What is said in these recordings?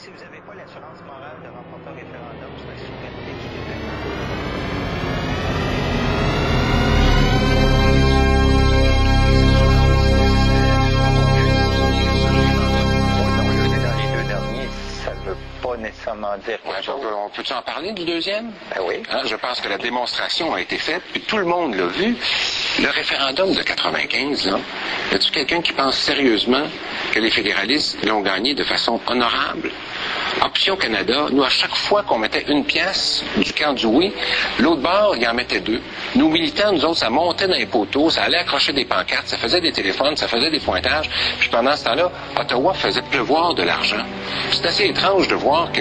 Si vous n'avez pas l'assurance morale de remporter un référendum sur la souveraineté du Québec, pas nécessairement dire quelque chose. On peut-tu en parler du deuxième? Ben oui. Hein, je pense que la démonstration a été faite, puis tout le monde l'a vu. Le référendum de 95, là, y a-t-il quelqu'un qui pense sérieusement que les fédéralistes l'ont gagné de façon honorable? Option Canada, nous, à chaque fois qu'on mettait une pièce du camp du oui, l'autre bord, il en mettait deux. Nos militants, nous autres, ça montait dans les poteaux, ça allait accrocher des pancartes, ça faisait des téléphones, ça faisait des pointages, puis pendant ce temps-là, Ottawa faisait pleuvoir de l'argent. C'est assez étrange de voir que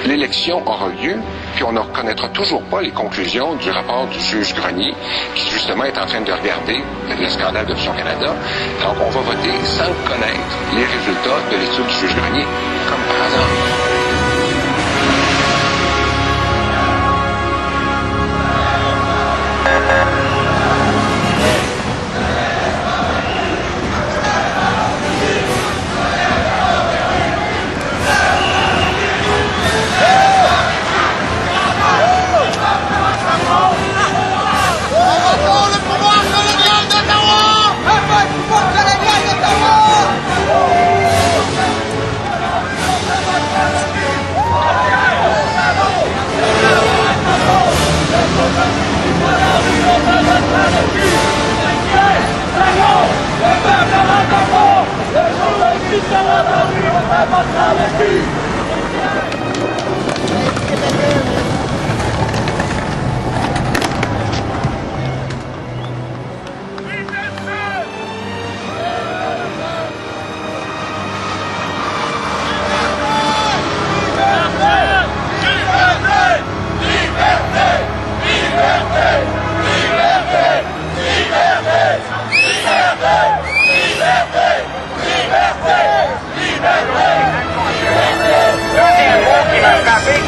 l'élection aura lieu, puis on ne reconnaîtra toujours pas les conclusions du rapport du juge Grenier, qui justement est en train de regarder le scandale d'Option Canada. Donc on va voter sans connaître les résultats de l'étude du juge Grenier, comme par hasard.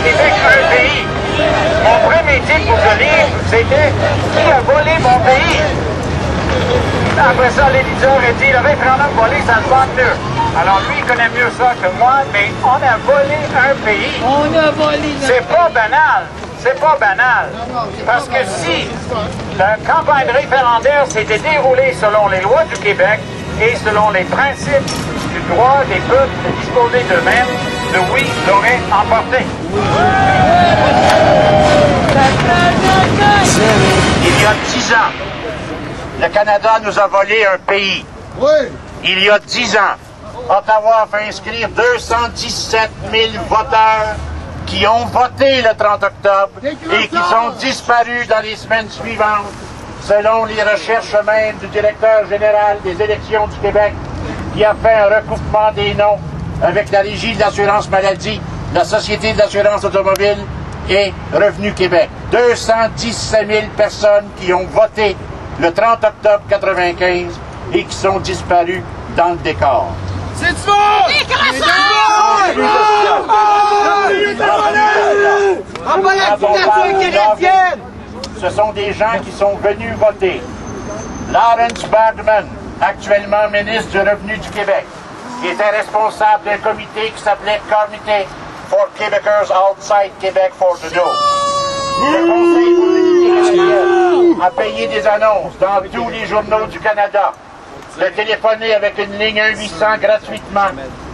Québec, un pays. Mon premier titre pour ce livre, c'était « Qui a volé mon pays ?» Après ça, l'éditeur a dit « Le référendum volé, ça se vend mieux. » Alors lui, il connaît mieux ça que moi, mais on a volé un pays. On a volé notre C'est pas banal. C'est pas banal. Parce que si la campagne référendaire s'était déroulée selon les lois du Québec et selon les principes du droit des peuples de disposer d'eux-mêmes, le oui l'aurait emporté. Il y a 10 ans, le Canada nous a volé un pays. Il y a 10 ans, Ottawa a fait inscrire 217 000 voteurs qui ont voté le 30 octobre et qui sont disparus dans les semaines suivantes, selon les recherches même du directeur général des élections du Québec, qui a fait un recoupement des noms avec la Régie de l'assurance maladie, la Société de l'assurance automobile et Revenu Québec. 217 000 personnes qui ont voté le 30 octobre 1995 et qui sont disparues dans le décor. C'est faux! Ce sont des gens qui sont venus voter. Lawrence Bergman, actuellement ministre du Revenu du Québec, qui était responsable d'un comité qui s'appelait Comité for Québecers Outside Québec for to Do. Le Conseil politique a payé des annonces dans tous les journaux du Canada, de téléphoner avec une ligne 1-800 gratuitement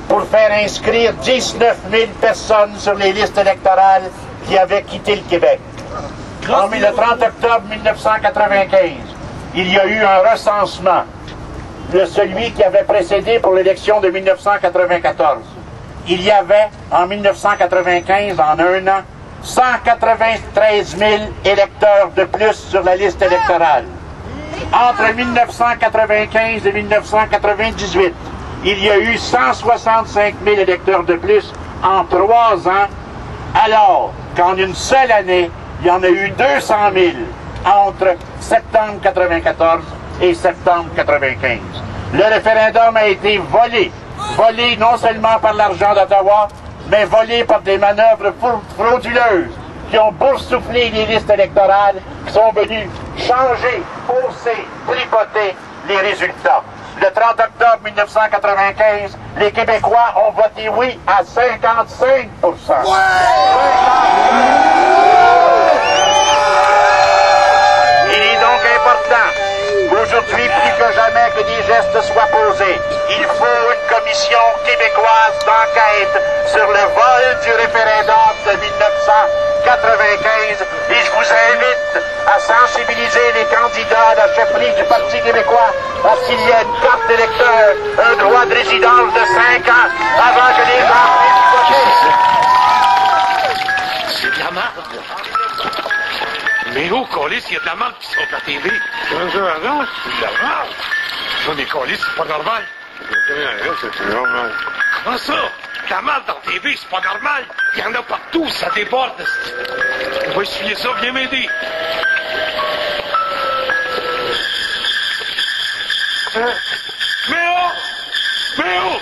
pour faire inscrire 19 000 personnes sur les listes électorales qui avaient quitté le Québec. Le 30 octobre 1995, il y a eu un recensement, celui qui avait précédé pour l'élection de 1994. Il y avait, en 1995, en un an, 193 000 électeurs de plus sur la liste électorale. Entre 1995 et 1998, il y a eu 165 000 électeurs de plus en 3 ans, alors qu'en une seule année, il y en a eu 200 000 entre septembre 1994 et septembre 1995. Le référendum a été volé. Volé non seulement par l'argent d'Ottawa, mais volé par des manœuvres frauduleuses qui ont boursouflé les listes électorales, qui sont venues changer, hausser, tripoter les résultats. le 30 octobre 1995, les Québécois ont voté oui à 55%. Il est donc important qu'aujourd'hui, plus que jamais, que des gestes soient posés. Il faut une commission québécoise d'enquête sur le vol du référendum de 1995 et je vous invite à sensibiliser les candidats à la chefferie du Parti québécois à ce qu'il y ait une carte d'électeur, un droit de résidence de 5 ans avant que les gens puissent voter. C'est de la merde. Mais où, Colis, il y a de la merde qui sort de la TV? C'est de la merde? Ça, mais Colis, c'est pas normal. C'est normal. Comment ça? De la merde dans la TV, c'est pas normal. Il y en a partout, ça déborde. On va essuyer ça, viens m'aider. Mais oh!